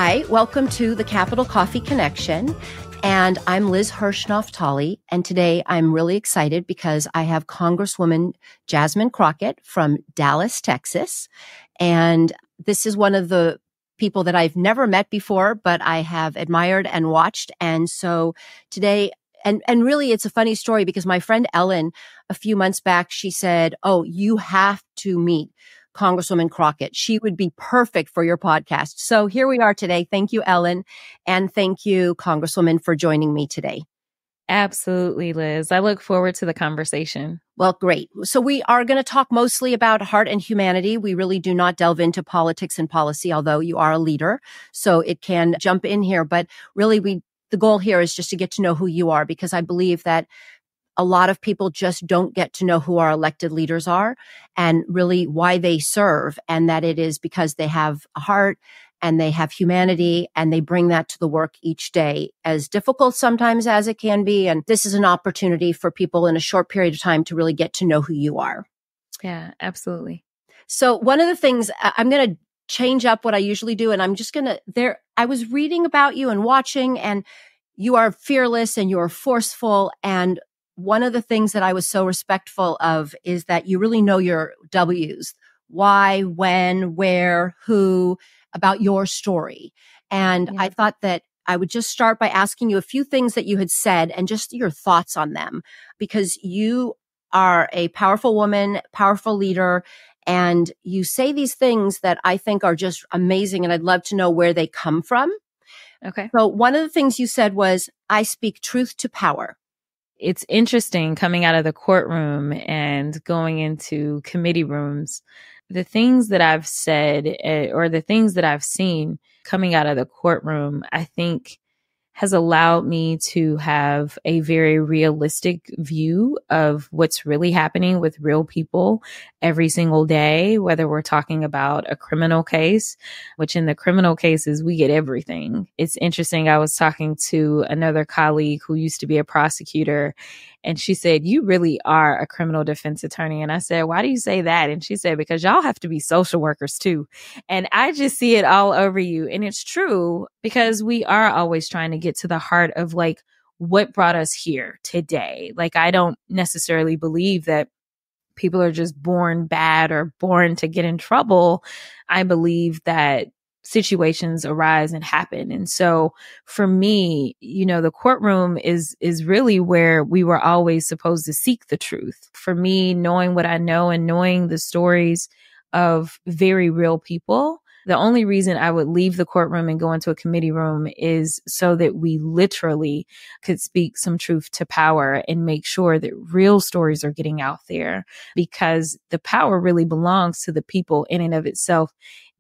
Hi, welcome to the Capital Coffee Connection. And I'm Liz Hirsch-Naftali. And today I'm really excited because I have Congresswoman Jasmine Crockett from Dallas, Texas. And this is one of the people that I've never met before, but I have admired and watched. And so today, and really it's a funny story because my friend Ellen, a few months back, she said, "Oh, you have to meet Congresswoman Crockett. She would be perfect for your podcast." So here we are today. Thank you, Ellen. And thank you, Congresswoman, for joining me today. Absolutely, Liz. I look forward to the conversation. Well, great. So we are going to talk mostly about heart and humanity. We really do not delve into politics and policy, although you are a leader, so it can jump in here. But really, the goal here is just to get to know who you are, because I believe that a lot of people just don't get to know who our elected leaders are and really why they serve, and that it is because they have a heart and they have humanity and they bring that to the work each day, as difficult sometimes as it can be. And this is an opportunity for people in a short period of time to really get to know who you are. Yeah, absolutely. So one of the things, I'm going to change up what I usually do, and I'm just going to, I was reading about you and watching, and you are fearless and you are forceful. And one of the things that I was so respectful of is that you really know your W's: why, when, where, who, about your story. And I thought that I would just start by asking you a few things that you had said and just your thoughts on them, because you are a powerful woman, powerful leader, and you say these things that I think are just amazing. And I'd love to know where they come from. Okay. So one of the things you said was, "I speak truth to power." It's interesting coming out of the courtroom and going into committee rooms. The things that I've said or the things that I've seen coming out of the courtroom, I think has allowed me to have a very realistic view of what's really happening with real people every single day, whether we're talking about a criminal case, which in the criminal cases, we get everything. It's interesting. I was talking to another colleague who used to be a prosecutor, and she said, "You really are a criminal defense attorney." And I said, "Why do you say that?" And she said, "Because y'all have to be social workers too." And I just see it all over you. And it's true, because we are always trying to get to the heart of like what brought us here today. Like, I don't necessarily believe that people are just born bad or born to get in trouble. I believe that situations arise and happen. And so for me, the courtroom is really where we were always supposed to seek the truth. For me, knowing what I know and knowing the stories of very real people, the only reason I would leave the courtroom and go into a committee room is so that we literally could speak some truth to power and make sure that real stories are getting out there, because the power really belongs to the people in and of itself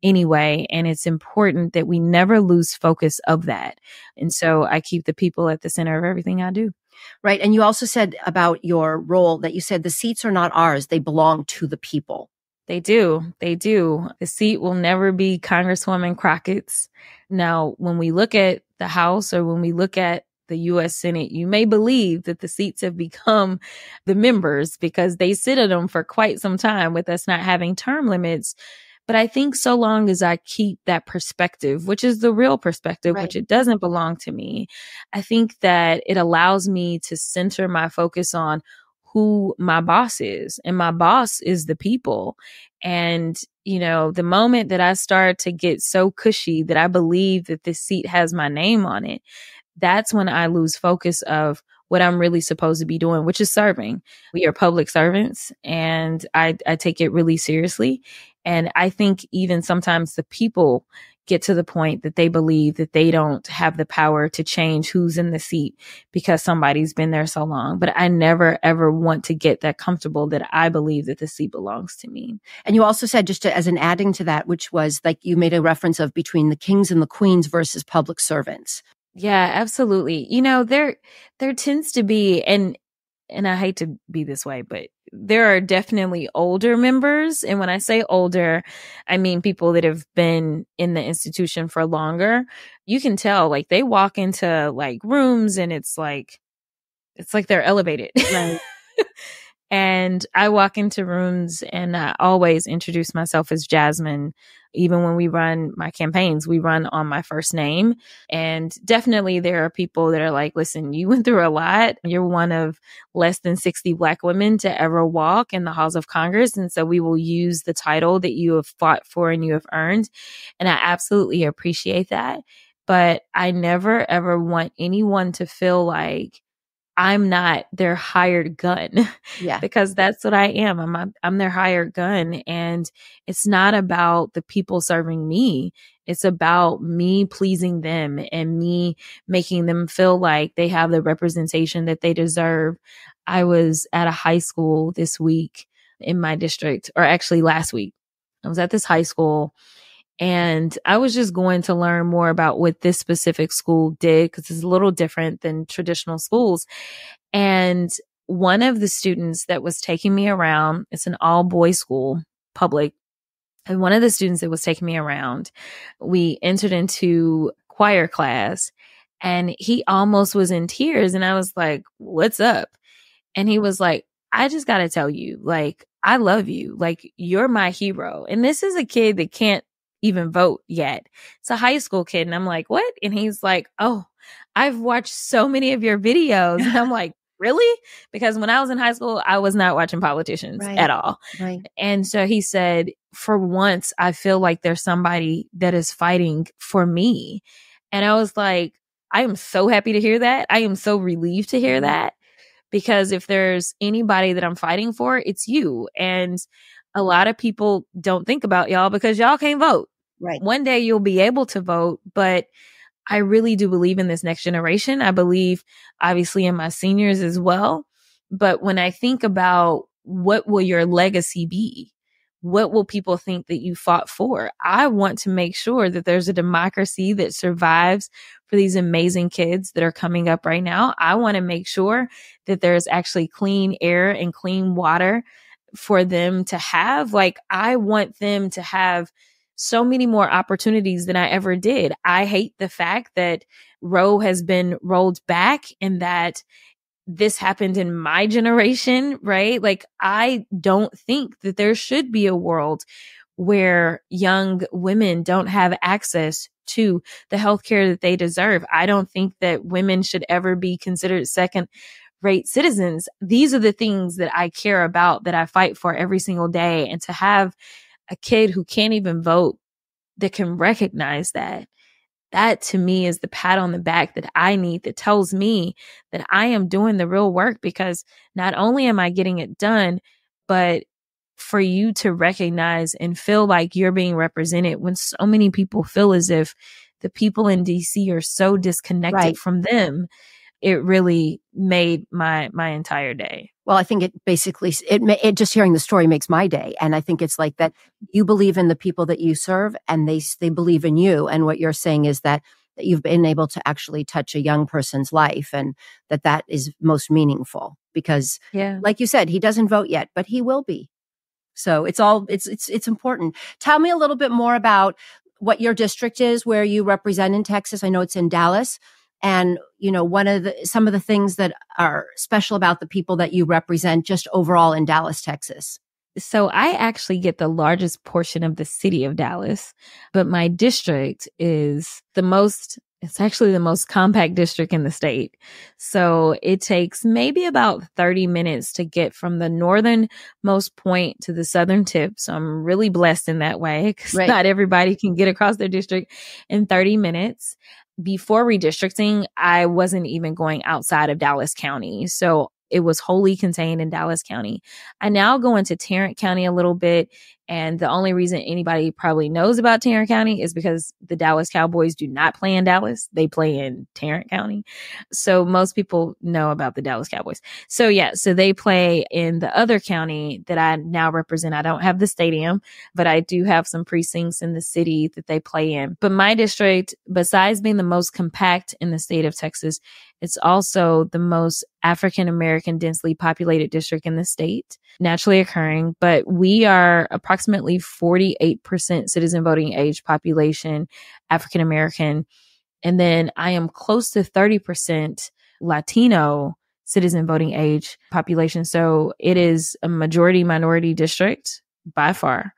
anyway. And it's important that we never lose focus of that. And so I keep the people at the center of everything I do. Right. And you also said about your role that you said the seats are not ours. They belong to the people. They do. They do. The seat will never be Congresswoman Crockett's. Now, when we look at the House or when we look at the U.S. Senate, you may believe that the seats have become the members because they sit in them for quite some time with us not having term limits. But I think so long as I keep that perspective, which is the real perspective, right, which it doesn't belong to me, I think that it allows me to center my focus on who my boss is. And my boss is the people. And, the moment that I start to get so cushy that I believe that this seat has my name on it, that's when I lose focus of what I'm really supposed to be doing, which is serving. We are public servants, and I take it really seriously. And I think even sometimes the people get to the point that they believe that they don't have the power to change who's in the seat because somebody's been there so long. But I never, ever want to get that comfortable that I believe that the seat belongs to me. And you also said, just as an adding to that, which was like you made a reference of between the kings and the queens versus public servants. Yeah, absolutely. There tends to be, and I hate to be this way, but there are definitely older members. And when I say older, I mean people that have been in the institution for longer. You can tell, like, they walk into like rooms and it's like they're elevated. Right. And I walk into rooms and I always introduce myself as Jasmine. Even when we run my campaigns, we run on my first name. And definitely there are people that are like, listen, you went through a lot. You're one of less than 60 Black women to ever walk in the halls of Congress. And so we will use the title that you have fought for and you have earned. And I absolutely appreciate that. But I never, ever want anyone to feel like I'm not their hired gun. Yeah. Because that's what I am. I'm their hired gun. And it's not about the people serving me. It's about me pleasing them and me making them feel like they have the representation that they deserve. I was at a high school this week in my district, or actually last week. I was at this high school and I was just going to learn more about what this specific school did because it's a little different than traditional schools. And one of the students that was taking me around, it's an all boys school, public. And one of the students that was taking me around, we entered into choir class and he almost was in tears. And I was like, what's up? And he was like, I just got to tell you, like, I love you. Like, you're my hero. And this is a kid that can't even vote yet. It's a high school kid. And I'm like, what? And he's like, oh, I've watched so many of your videos. And I'm like, really? Because when I was in high school, I was not watching politicians at all. Right. And so he said, for once, I feel like there's somebody that is fighting for me. And I was like, I am so happy to hear that. I am so relieved to hear that. Because if there's anybody that I'm fighting for, it's you. And a lot of people don't think about y'all because y'all can't vote. Right. One day you'll be able to vote, but I really do believe in this next generation. I believe obviously in my seniors as well. But when I think about what will your legacy be? What will people think that you fought for? I want to make sure that there's a democracy that survives for these amazing kids that are coming up right now. I want to make sure that there's actually clean air and clean water for them to have. Like, I want them to have so many more opportunities than I ever did. I hate the fact that Roe has been rolled back and that this happened in my generation, right? Like, I don't think that there should be a world where young women don't have access to the healthcare that they deserve. I don't think that women should ever be considered second-rate citizens. These are the things that I care about, that I fight for every single day. And to have a kid who can't even vote that can recognize that to me is the pat on the back that I need, that tells me that I am doing the real work, because not only am I getting it done, but for you to recognize and feel like you're being represented when so many people feel as if the people in DC are so disconnected from them. It really made my entire day. Well, I think it basically, it just hearing the story makes my day. And I think it's like that you believe in the people that you serve and they believe in you. And what you're saying is that you've been able to actually touch a young person's life, and that is most meaningful because, like you said, he doesn't vote yet, but he will be. So it's important. Tell me a little bit more about what your district is, where you represent in Texas. I know it's in Dallas. And, you know, some of the things that are special about the people that you represent just overall in Dallas, Texas. So I actually get the largest portion of the city of Dallas, but my district is it's actually the most compact district in the state. So it takes maybe about 30 minutes to get from the northernmost point to the southern tip. So I'm really blessed in that way, because not everybody can get across their district in 30 minutes. Before redistricting, I wasn't even going outside of Dallas County. So it was wholly contained in Dallas County. I now go into Tarrant County a little bit. And the only reason anybody probably knows about Tarrant County is because the Dallas Cowboys do not play in Dallas. They play in Tarrant County. So most people know about the Dallas Cowboys. So they play in the other county that I now represent. I don't have the stadium, but I do have some precincts in the city that they play in. But my district, besides being the most compact in the state of Texas, it's also the most African-American densely populated district in the state, naturally occurring. But we are approximately 48% citizen voting age population, African-American. And then I am close to 30% Latino citizen voting age population. So it is a majority minority district by far.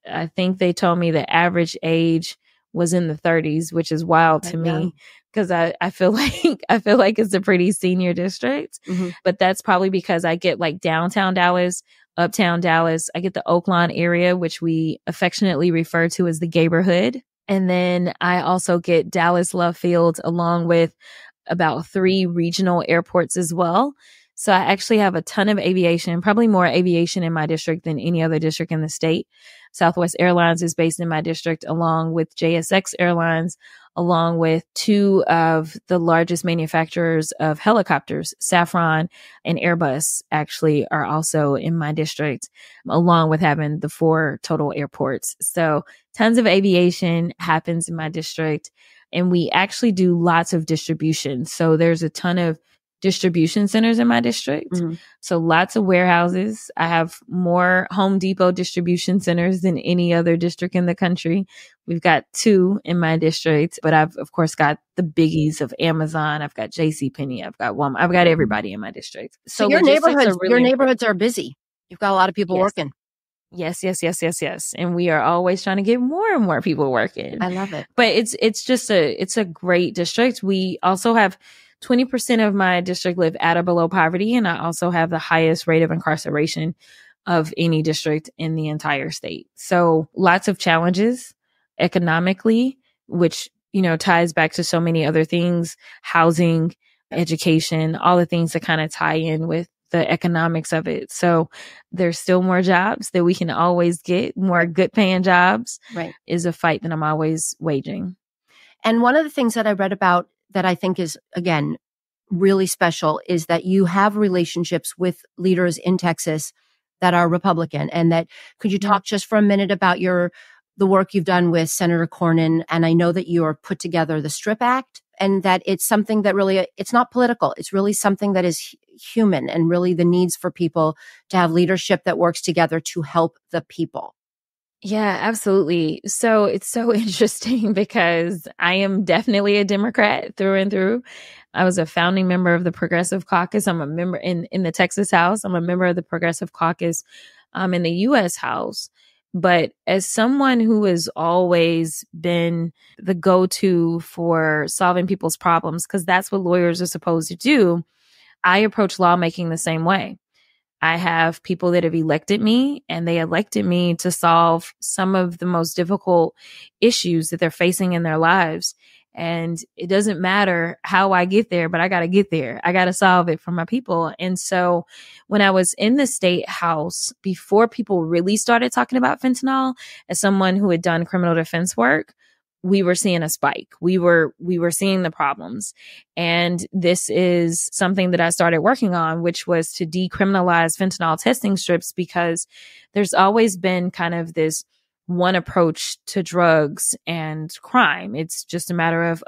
I think they told me the average age was in the 30s, which is wild to me because I feel like it's a pretty senior district. Mm-hmm. But that's probably because I get like downtown Dallas, uptown Dallas. I get the Oaklawn area, which we affectionately refer to as the Gayborhood. And then I also get Dallas Love Field along with about 3 regional airports as well. So I actually have a ton of aviation, probably more aviation in my district than any other district in the state. Southwest Airlines is based in my district, along with JSX Airlines, along with 2 of the largest manufacturers of helicopters, Safran and Airbus, actually are also in my district, along with having the 4 total airports. So tons of aviation happens in my district. And we actually do lots of distribution. So there's a ton of distribution centers in my district. Mm-hmm. So lots of warehouses. I have more Home Depot distribution centers than any other district in the country. We've got 2 in my district, but I've of course got the biggies of Amazon. I've got JCPenney. I've got Walmart. I've got everybody in my district. So your neighborhoods are busy. You've got a lot of people working. Yes. And we are always trying to get more and more people working. I love it. But it's a great district. We also have 20% of my district live at or below poverty. And I also have the highest rate of incarceration of any district in the entire state. So lots of challenges economically, which, ties back to so many other things, housing, education, all the things that kind of tie in with the economics of it. So there's still more jobs that we can always get, more good paying jobs, right, is a fight that I'm always waging. And one of the things that I read about that I think is, again, really special is that you have relationships with leaders in Texas that are Republican. And that, could you talk just for a minute about the work you've done with Senator Cornyn? And I know that you are put together the STRIP Act, and that it's something that really, it's not political. It's really something that is human, and really the needs for people to have leadership that works together to help the people. Yeah, absolutely. So it's so interesting because I am definitely a Democrat through and through. I was a founding member of the Progressive Caucus. I'm a member in the Texas House. I'm a member of the Progressive Caucus in the U.S. House. But as someone who has always been the go-to for solving people's problems, because that's what lawyers are supposed to do, I approach lawmaking the same way. I have people that have elected me, and they elected me to solve some of the most difficult issues that they're facing in their lives. And it doesn't matter how I get there, but I got to get there. I got to solve it for my people. And so when I was in the state house, before people really started talking about fentanyl, as someone who had done criminal defense work, we were seeing a spike. We were seeing the problems. And this is something that I started working on, which was to decriminalize fentanyl testing strips, because there's always been kind of this one approach to drugs and crime. It's just a matter of,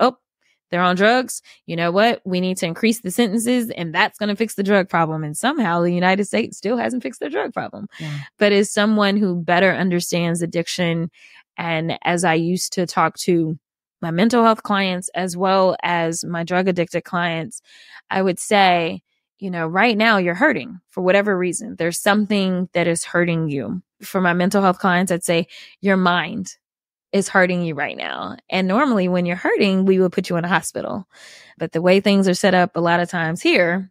they're on drugs. You know what? We need to increase the sentences, and that's going to fix the drug problem. And somehow the United States still hasn't fixed the drug problem. Yeah. But as someone who better understands addiction, and as I used to talk to my mental health clients as well as my drug addicted clients, I would say, right now you're hurting for whatever reason. There's something that is hurting you. For my mental health clients, I'd say your mind is hurting you right now. And normally when you're hurting, we would put you in a hospital. But the way things are set up a lot of times here,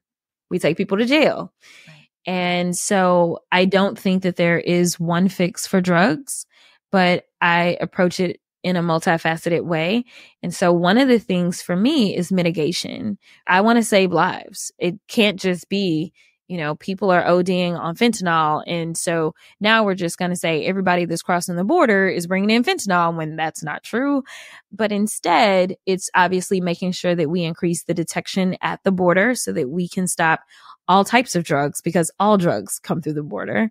we take people to jail. Right. And so I don't think that there is one fix for drugs, but I approach it in a multifaceted way. And so one of the things for me is mitigation. I want to save lives. It can't just be, people are ODing on fentanyl. And so now we're just going to say everybody that's crossing the border is bringing in fentanyl, when that's not true. But instead, it's obviously making sure that we increase the detection at the border so that we can stop all types of drugs, because all drugs come through the border,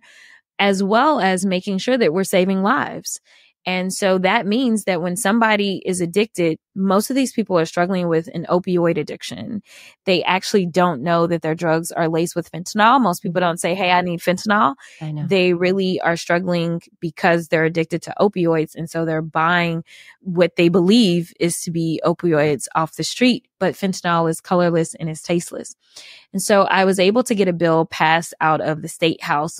as well as making sure that we're saving lives. And so that means that when somebody is addicted, most of these people are struggling with an opioid addiction. They actually don't know that their drugs are laced with fentanyl. Most people don't say, hey, I need fentanyl. I know. They really are struggling because they're addicted to opioids. And so they're buying what they believe is to be opioids off the street. But fentanyl is colorless and is tasteless. And so I was able to get a bill passed out of the state house.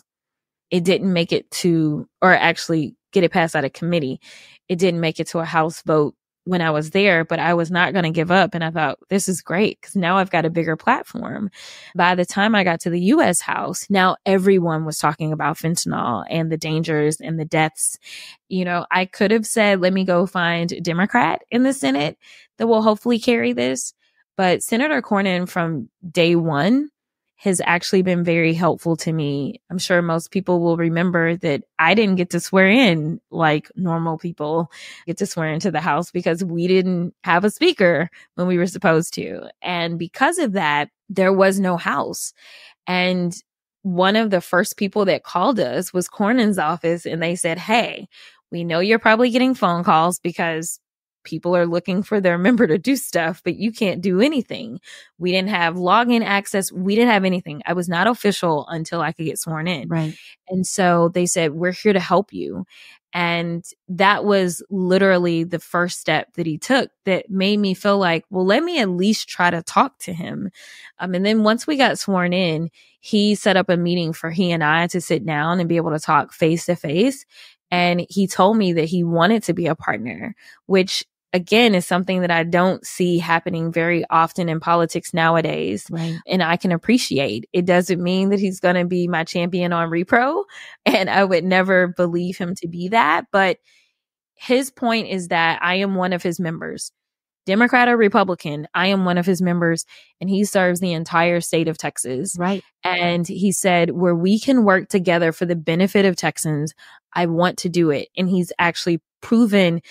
It didn't make it to, or actually get it passed out of committee. It didn't make it to a House vote when I was there, but I was not going to give up. And I thought, this is great because now I've got a bigger platform. By the time I got to the U.S. House, now everyone was talking about fentanyl and the dangers and the deaths. You know, I could have said, let me go find a Democrat in the Senate that will hopefully carry this. But Senator Cornyn from day one has actually been very helpful to me. I'm sure most people will remember that I didn't get to swear in like normal people get to swear into the House because we didn't have a speaker when we were supposed to. And because of that, there was no House. And one of the first people that called us was Cornyn's office. And they said, hey, we know you're probably getting phone calls because people are looking for their member to do stuff, but you can't do anything. We didn't have login access. We didn't have anything. I was not official until I could get sworn in. Right. And so they said, we're here to help you. And that was literally the first step that he took that made me feel like, well, let me at least try to talk to him. And then once we got sworn in, he set up a meeting for he and I to sit down and be able to talk face to face. And he told me that he wanted to be a partner, which again is something that I don't see happening very often in politics nowadays. Right. And I can appreciate. It doesn't mean that he's going to be my champion on repro. And I would never believe him to be that. But his point is that I am one of his members. Democrat or Republican, I am one of his members, and he serves the entire state of Texas. Right. And he said, where we can work together for the benefit of Texans, I want to do it. And he's actually proven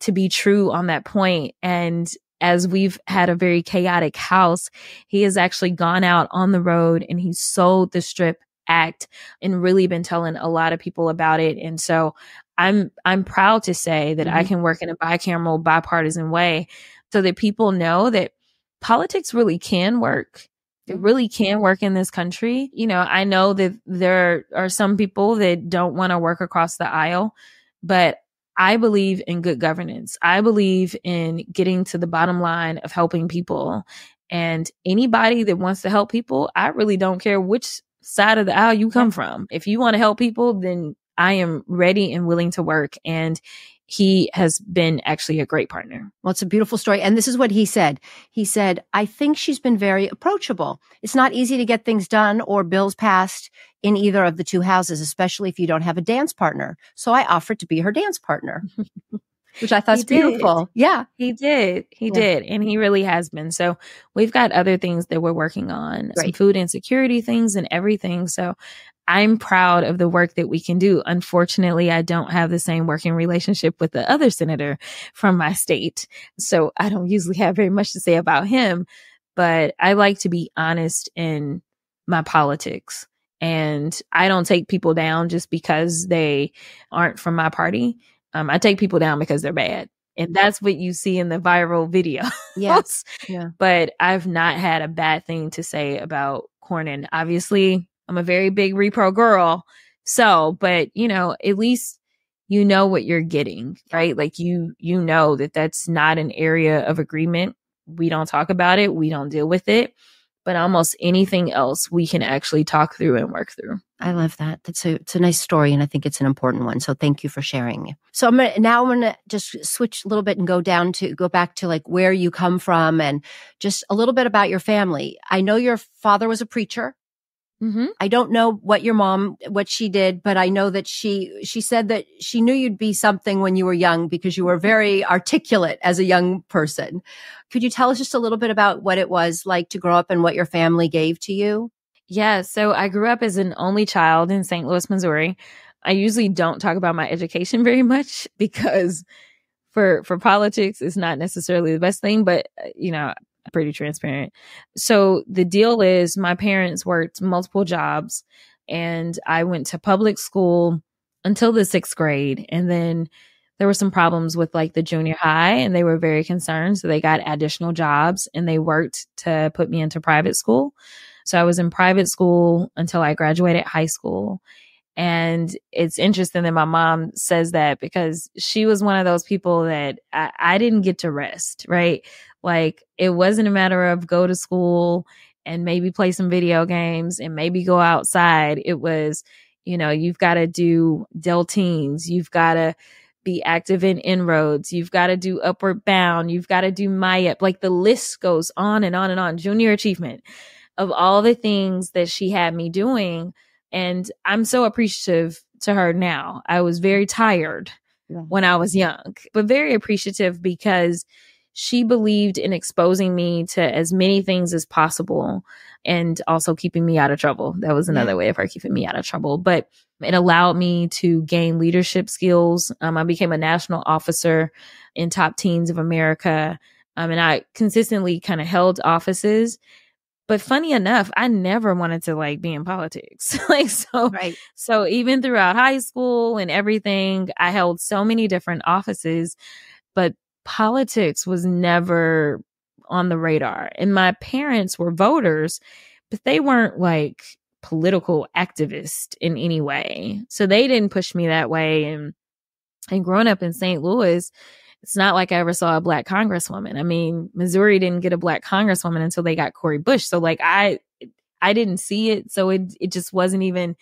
to be true on that point. And as we've had a very chaotic House, he has actually gone out on the road and he sold the Strip Act and really been telling a lot of people about it. And so I'm proud to say that I can work in a bicameral, bipartisan way so that people know that politics really can work. It really can work in this country. You know, I know that there are some people that don't want to work across the aisle, but I believe in good governance. I believe in getting to the bottom line of helping people. And anybody that wants to help people, I really don't care which side of the aisle you come from. If you want to help people, then I am ready and willing to work. And he has been actually a great partner. Well, it's a beautiful story. And this is what he said. He said, I think she's been very approachable. It's not easy to get things done or bills passed in either of the two houses, especially if you don't have a dance partner. So I offered to be her dance partner, which I thought was beautiful. Yeah. He did. He did. And he really has been. So we've got other things that we're working on, some food insecurity things and everything. So I'm proud of the work that we can do. Unfortunately, I don't have the same working relationship with the other senator from my state. So I don't usually have very much to say about him, but I like to be honest in my politics. And I don't take people down just because they aren't from my party. I take people down because they're bad. And that's what you see in the viral videos. Yes. Yeah. But I've not had a bad thing to say about Cornyn. Obviously, I'm a very big repro girl. So, but you know, at least you know what you're getting, right? Like you know that that's not an area of agreement. We don't talk about it. We don't deal with it. But almost anything else we can actually talk through and work through. I love that. It's a nice story, and I think it's an important one. So thank you for sharing. So I'm gonna just switch a little bit and go back to like where you come from and just a little bit about your family. I know your father was a preacher. Mm-hmm. I don't know what your mom, what she did, but I know that she said that she knew you'd be something when you were young because you were very articulate as a young person. Could you tell us just a little bit about what it was like to grow up and what your family gave to you? Yeah. So I grew up as an only child in St. Louis, Missouri. I usually don't talk about my education very much because for politics, it's not necessarily the best thing, but you know, pretty transparent. So the deal is my parents worked multiple jobs and I went to public school until the 6th grade. And then there were some problems with like the junior high and they were very concerned. So they got additional jobs and they worked to put me into private school. So I was in private school until I graduated high school. And it's interesting that my mom says that because she was one of those people that I didn't get to rest, right? Like it wasn't a matter of go to school and maybe play some video games and maybe go outside. It was, You've got to do Delteens. You've got to be active in inroads. You've got to do Upward Bound. You've got to do MyUp. Like the list goes on and on and on. Junior achievement of all the things that she had me doing. And I'm so appreciative to her now. I was very tired when I was young, but very appreciative because she believed in exposing me to as many things as possible and also keeping me out of trouble. That was another way of her keeping me out of trouble. But it allowed me to gain leadership skills. I became a national officer in Top Teens of America. And I consistently kind of held offices. But funny enough, I never wanted to be in politics. So even throughout high school and everything, I held so many different offices, but politics was never on the radar. And my parents were voters, but they weren't political activists in any way. So they didn't push me that way. And growing up in St. Louis, it's not like I ever saw a Black Congresswoman. I mean, Missouri didn't get a Black Congresswoman until they got Cori Bush. So I didn't see it. So it just wasn't even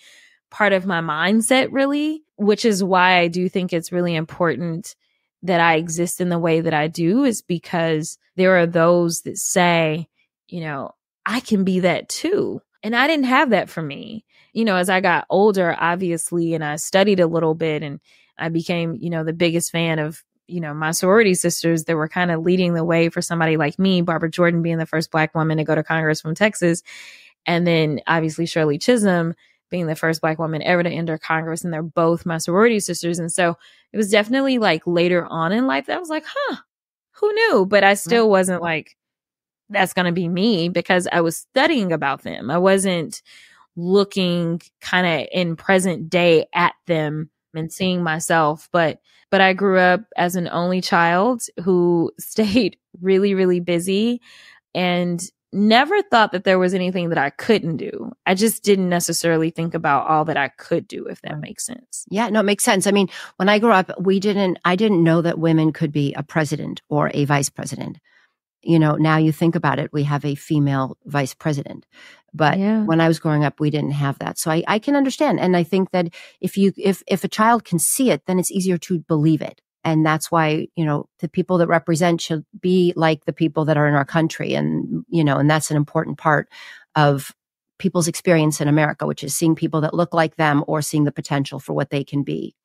part of my mindset really, which is why I do think it's really important that I exist in the way that I do, is because there are those that say, I can be that too. And I didn't have that for me. As I got older, obviously, and I studied a little bit and I became, the biggest fan of, my sorority sisters that were kind of leading the way for somebody like me, Barbara Jordan being the first Black woman to go to Congress from Texas. And then obviously Shirley Chisholm being the first Black woman ever to enter Congress. And they're both my sorority sisters. And so it was definitely later on in life that I was like, who knew? But I still wasn't that's going to be me because I was studying about them. I wasn't looking kind of in present day at them and seeing myself. But I grew up as an only child who stayed really, really busy and never thought that there was anything that I couldn't do. I just didn't necessarily think about all that I could do, if that makes sense. Yeah, no, it makes sense. I mean, when I grew up, I didn't know that women could be a president or a vice president. Now you think about it, we have a female vice president. But when I was growing up, we didn't have that. So I can understand. And I think that if a child can see it, then it's easier to believe it. And that's why, the people that represent should be like the people that are in our country. And, and that's an important part of people's experience in America, which is seeing people that look like them or seeing the potential for what they can be.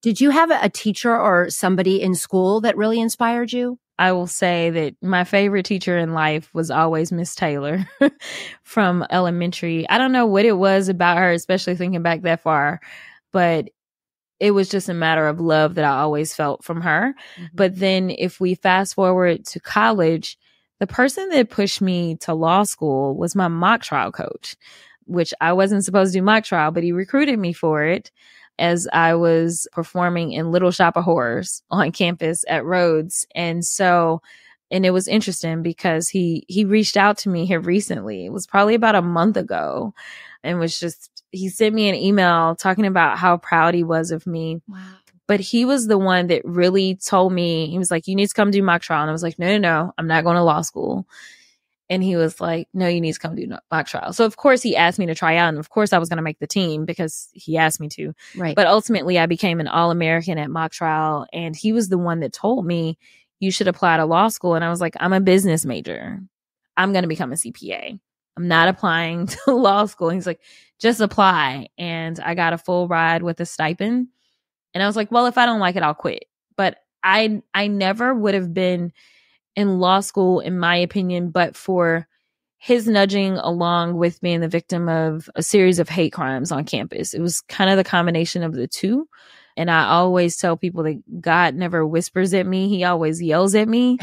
Did you have a teacher or somebody in school that really inspired you? I will say that my favorite teacher in life was always Miss Taylor from elementary. I don't know what it was about her, especially thinking back that far, but it was just a matter of love that I always felt from her. Mm-hmm. But then if we fast forward to college, the person that pushed me to law school was my mock trial coach, which I wasn't supposed to do mock trial, but he recruited me for it as I was performing in Little Shop of Horrors on campus at Rhodes. And it was interesting because he reached out to me here recently. It was probably about a month ago, and he sent me an email talking about how proud he was of me. Wow. But he was the one that really told me, he was like, you need to come do mock trial. And I was like, no, I'm not going to law school. And he was like, no, you need to come do mock trial. So of course he asked me to try out. And of course I was going to make the team because he asked me to. Right. But ultimately I became an All-American at mock trial. And he was the one that told me you should apply to law school. And I was like, I'm a business major. I'm going to become a CPA. I'm not applying to law school. And he's like, just apply. And I got a full ride with a stipend. And I was like, well, if I don't like it, I'll quit. But I never would have been in law school, in my opinion, but for his nudging along with being the victim of a series of hate crimes on campus. It was kind of the combination of the two. And I always tell people that God never whispers at me. He always yells at me.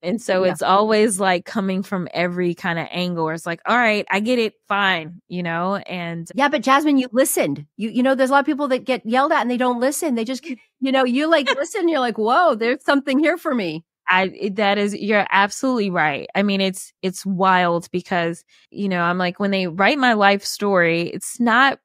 And so it's always coming from every kind of angle where it's like, all right, I get it. Fine. And yeah, but Jasmine, you listened. There's a lot of people that get yelled at and they don't listen. They just, you listen, you're like, whoa, there's something here for me. You're absolutely right. I mean, it's wild because, I'm like, when they write my life story, it's not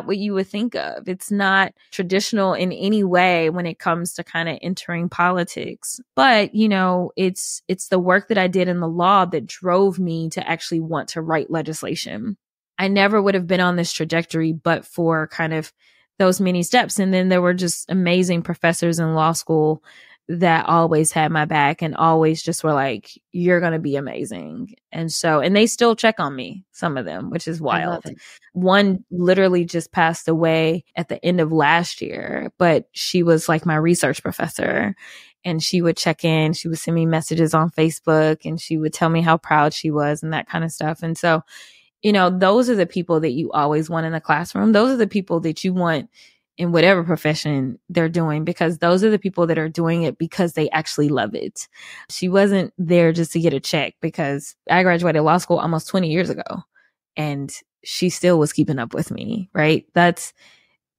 what you would think of. It's not traditional in any way when it comes to kind of entering politics. But, it's the work that I did in the law that drove me to actually want to write legislation. I never would have been on this trajectory, but for kind of those many steps. And then there were just amazing professors in law school that always had my back and always just were like, you're going to be amazing. And they still check on me, some of them, which is wild. I love it. One literally just passed away at the end of last year, but she was like my research professor, and she would check in, she would send me messages on Facebook, and she would tell me how proud she was and that kind of stuff. And so, those are the people that you always want in the classroom. Those are the people that you want in whatever profession they're doing, because those are the people that are doing it because they actually love it. She wasn't there just to get a check, because I graduated law school almost 20 years ago and she still was keeping up with me, right? That's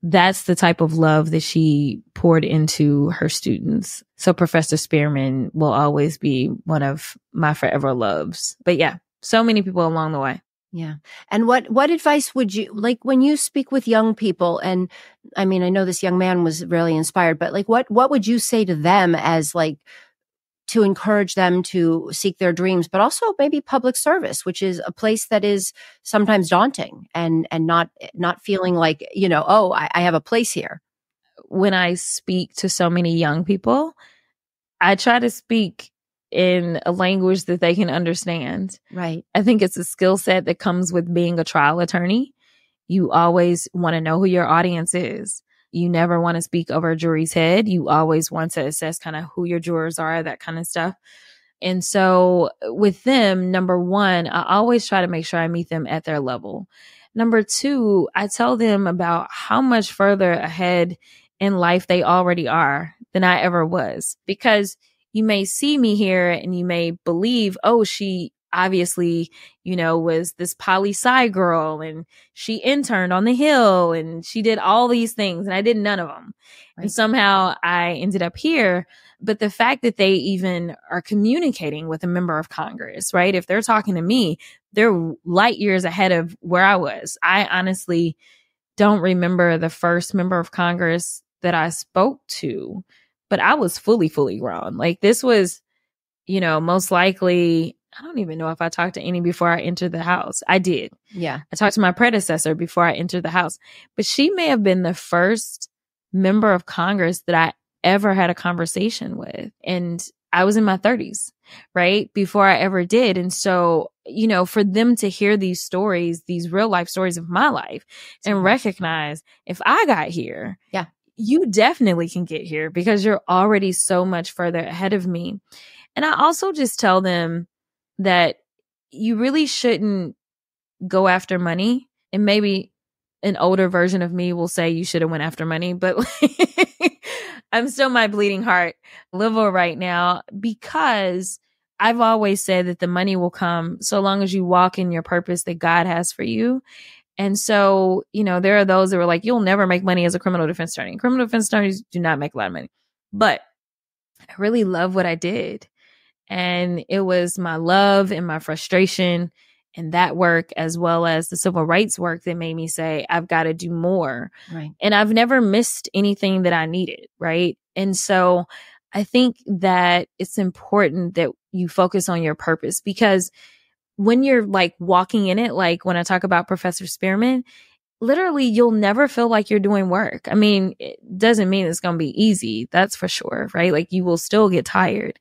the type of love that she poured into her students. So Professor Spearman will always be one of my forever loves. But yeah, so many people along the way. Yeah. And what advice would you, like, when you speak with young people, and I mean, I know this young man was really inspired, but like, what would you say to them as like, to encourage them to seek their dreams, but also maybe public service, which is a place that is sometimes daunting and not feeling like, I have a place here. When I speak to so many young people, I try to speak in a language that they can understand. Right. I think it's a skill set that comes with being a trial attorney. You always want to know who your audience is. You never want to speak over a jury's head. You always want to assess kind of who your jurors are, that kind of stuff. And so with them, number one, I always try to make sure I meet them at their level. Number two, I tell them about how much further ahead in life they already are than I ever was. Because you may see me here and you may believe, oh, she obviously, was this poli-sci girl and she interned on the Hill and she did all these things and I did none of them. Right. And somehow I ended up here. But the fact that they even are communicating with a member of Congress, right? If they're talking to me, they're light years ahead of where I was. I honestly don't remember the first member of Congress that I spoke to, but I was fully grown. Like, this was, most likely, I don't even know if I talked to any before I entered the House. I did. Yeah. I talked to my predecessor before I entered the House, but she may have been the first member of Congress that I ever had a conversation with. And I was in my 30s, right? Before I ever did. And so, for them to hear these stories, these real life stories of my life, and recognize, if I got here, yeah, you definitely can get here because you're already so much further ahead of me. And I also just tell them that you really shouldn't go after money. And maybe an older version of me will say you should have went after money, but I'm still my bleeding heart liberal right now, because I've always said that the money will come so long as you walk in your purpose that God has for you. And so, there are those that were like, you'll never make money as a criminal defense attorney. Criminal defense attorneys do not make a lot of money, but I really love what I did. And it was my love and my frustration and that work, as well as the civil rights work, that made me say, I've got to do more. Right. And I've never missed anything that I needed. Right. And so I think that it's important that you focus on your purpose, because when you're like walking in it, like when I talk about Professor Spearman, literally you'll never feel like you're doing work. I mean, it doesn't mean it's going to be easy. That's for sure. Right. Like, you will still get tired,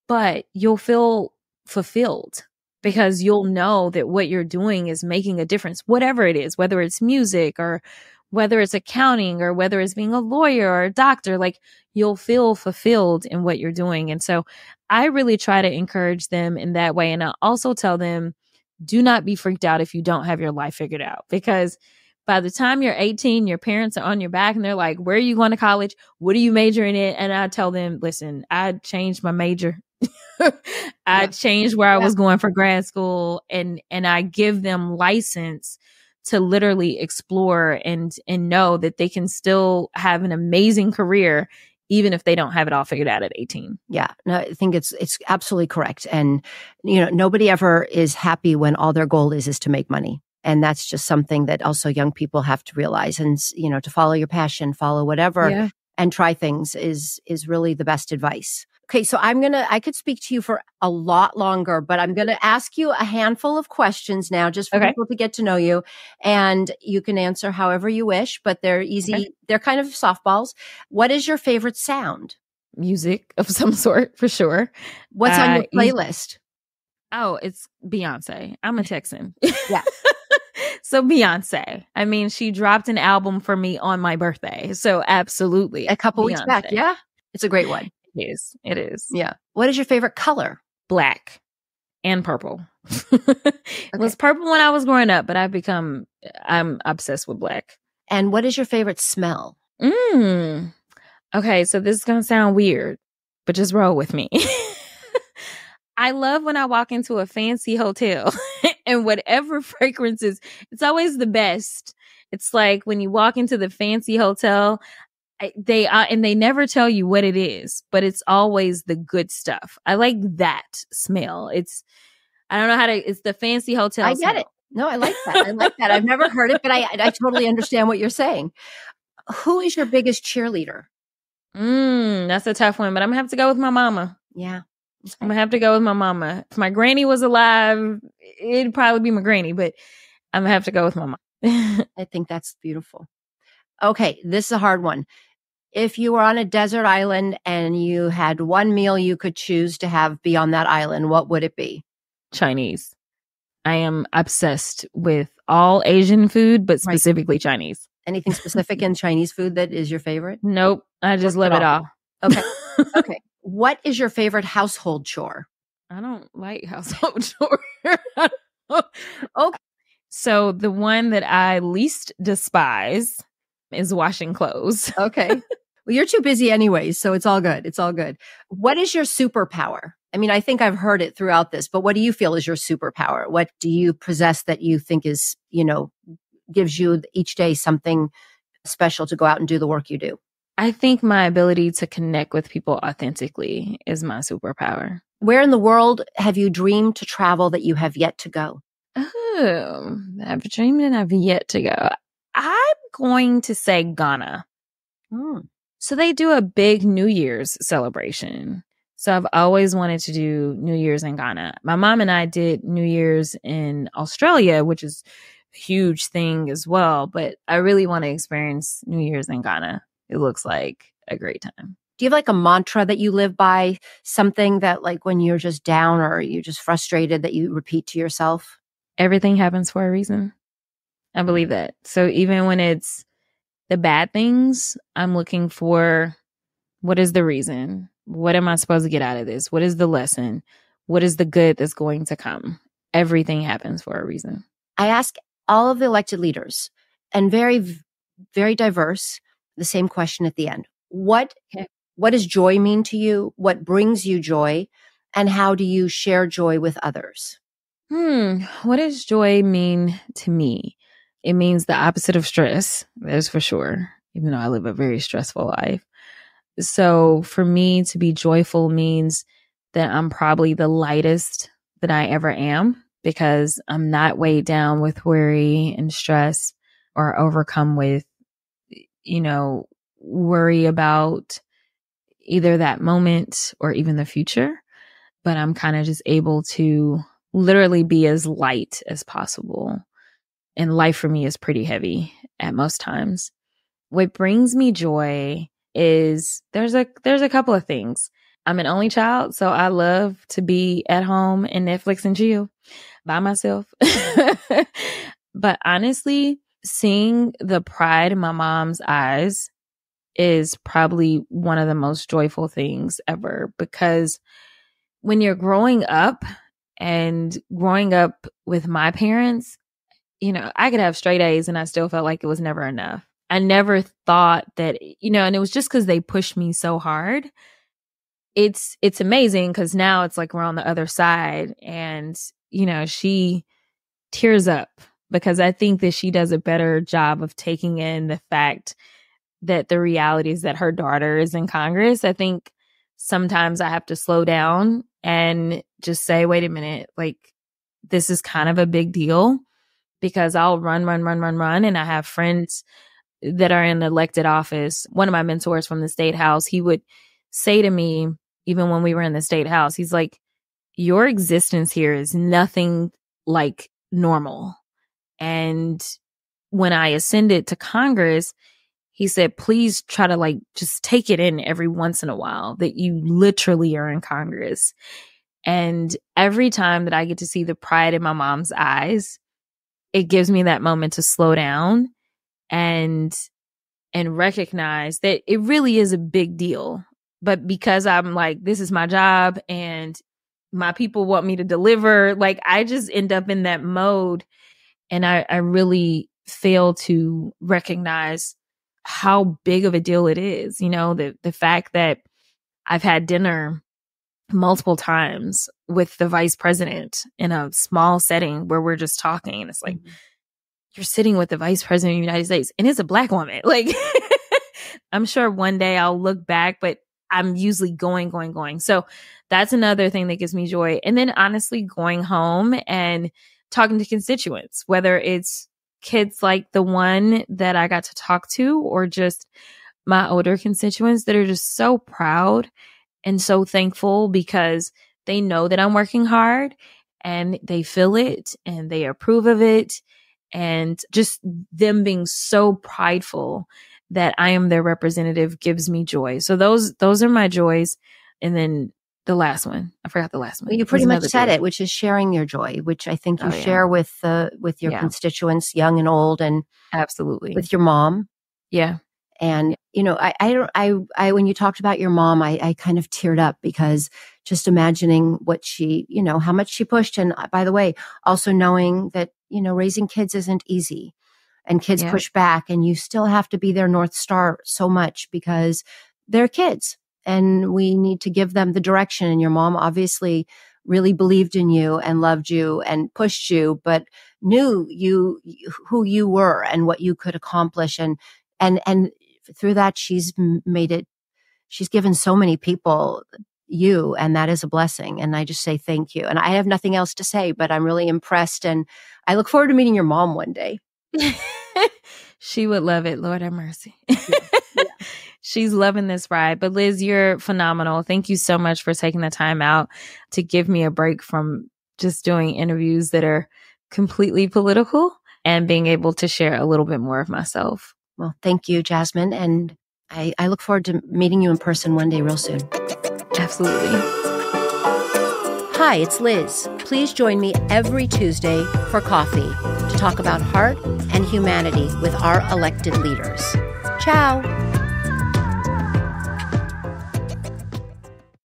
but you'll feel fulfilled, because you'll know that what you're doing is making a difference, whatever it is, whether it's music or whether it's accounting or whether it's being a lawyer or a doctor. Like, you'll feel fulfilled in what you're doing. And so I really try to encourage them in that way. And I also tell them, do not be freaked out if you don't have your life figured out, because by the time you're 18, your parents are on your back and they're like, where are you going to college? What are you majoring in? And I tell them, listen, I changed my major. I changed where I was going for grad school, and I give them license to literally explore and know that they can still have an amazing career, even if they don't have it all figured out at 18. Yeah, no, I think it's absolutely correct. And, nobody ever is happy when all their goal is to make money. And that's just something that also young people have to realize. And, to follow your passion, follow whatever, and try things is really the best advice. Okay, so I could speak to you for a lot longer, but I'm going to ask you a handful of questions now just for people to get to know you. And you can answer however you wish, but they're easy. Okay. They're kind of softballs. What is your favorite sound? Music of some sort, for sure. What's on your playlist? Oh, it's Beyonce. I'm a Texan. Yeah. So Beyonce. I mean, she dropped an album for me on my birthday. So absolutely. A couple Beyonce. weeks back. Yeah. It's a great one. It is. It is. Yeah. What is your favorite color? Black and purple. It was purple when I was growing up, but I'm obsessed with black. And what is your favorite smell? Okay, so this is going to sound weird, but just roll with me. I love when I walk into a fancy hotel and whatever fragrances, it's always the best. It's like when you walk into the fancy hotel, they never tell you what it is, but it's always the good stuff. I like that smell. It's the fancy hotel I smell. get it. No, I like that. I like that. I've never heard it, but I totally understand what you're saying. Who is your biggest cheerleader? That's a tough one, but I'm going to have to go with my mama. Yeah. Okay. I'm going to have to go with my mama. If my granny was alive, it'd probably be my granny, but I'm going to have to go with my mama. I think that's beautiful. Okay. This is a hard one. If you were on a desert island and you had one meal you could choose to have be on that island, what would it be? Chinese. I am obsessed with all Asian food, but specifically Chinese. Anything specific in Chinese food that is your favorite? Nope. I just love it all. Okay. Okay. What is your favorite household chore? I don't like household chores. Okay. So the one that I least despise is washing clothes. Okay. Well, you're too busy anyways, so it's all good. It's all good. What is your superpower? I mean, I think I've heard it throughout this, but what do you feel is your superpower? What do you possess that you think is, gives you each day something special to go out and do the work you do? I think my ability to connect with people authentically is my superpower. Where in the world have you dreamed to travel that you have yet to go? Oh, I've dreamed and I've yet to go. I'm going to say Ghana. So they do a big New Year's celebration. So I've always wanted to do New Year's in Ghana. My mom and I did New Year's in Australia, which is a huge thing as well. But I really want to experience New Year's in Ghana. It looks like a great time. Do you have like a mantra that you live by? Something that like when you're just down or you're just frustrated that you repeat to yourself? Everything happens for a reason. I believe that. So even when it's the bad things, I'm looking for what is the reason? What am I supposed to get out of this? What is the lesson? What is the good that's going to come? Everything happens for a reason. I ask all of the elected leaders, and very, very diverse, the same question at the end. What does joy mean to you? What brings you joy? And how do you share joy with others? What does joy mean to me? It means the opposite of stress, that is for sure, even though I live a very stressful life. So for me to be joyful means that I'm probably the lightest that I ever am because I'm not weighed down with worry and stress or overcome with, worry about either that moment or even the future. But I'm kind of just able to literally be as light as possible. And life for me is pretty heavy at most times. What brings me joy is there's a couple of things. I'm an only child, so I love to be at home and Netflix and chill by myself. But honestly, seeing the pride in my mom's eyes is probably one of the most joyful things ever, because when you're growing up with my parents, I could have straight A's and I still felt like it was never enough. I never thought that, and it was just because they pushed me so hard. It's amazing because now it's like we're on the other side and, she tears up because I think that she does a better job of taking in the fact that the reality is that her daughter is in Congress. I think sometimes I have to slow down and just say, wait a minute, like this is kind of a big deal, because I'll run. And I have friends that are in elected office. One of my mentors from the state house, he would say to me, even when we were in the state house, he's like, your existence here is nothing like normal. And when I ascended to Congress, he said, please try to like just take it in every once in a while that you literally are in Congress. And every time that I get to see the pride in my mom's eyes, it gives me that moment to slow down and recognize that it really is a big deal. But because I'm like, this is my job and my people want me to deliver, like I just end up in that mode. And I really fail to recognize how big of a deal it is. You know, the fact that I've had dinner multiple times with the vice president in a small setting where we're just talking. And it's like, you're sitting with the vice president of the United States and it's a Black woman. Like, I'm sure one day I'll look back, but I'm usually going. So that's another thing that gives me joy. And then honestly, going home and talking to constituents, whether it's kids like the one that I got to talk to or just my older constituents that are just so proud and so thankful because they know that I'm working hard and they feel it and they approve of it. And just them being so prideful that I am their representative gives me joy. So those are my joys. And then the last one, I forgot the last one. Well, you pretty much said it, which is sharing your joy, which I think you share with your constituents, young and old, and absolutely with your mom. Yeah. And, you know, I when you talked about your mom, I kind of teared up because just imagining what she, you know, how much she pushed. And by the way, also knowing that, you know, raising kids isn't easy and kids push back and you still have to be their North Star so much because they're kids and we need to give them the direction. And your mom obviously really believed in you and loved you and pushed you, but knew who you were and what you could accomplish. And through that, she's given so many people you, and that is a blessing. And I just say thank you. And I have nothing else to say, but I'm really impressed. And I look forward to meeting your mom one day. She would love it. Lord have mercy. Yeah. She's loving this ride. But Liz, you're phenomenal. Thank you so much for taking the time out to give me a break from just doing interviews that are completely political and being able to share a little bit more of myself. Well, thank you, Jasmine. And I look forward to meeting you in person one day real soon. Absolutely. Hi, it's Liz. Please join me every Tuesday for coffee to talk about heart and humanity with our elected leaders. Ciao.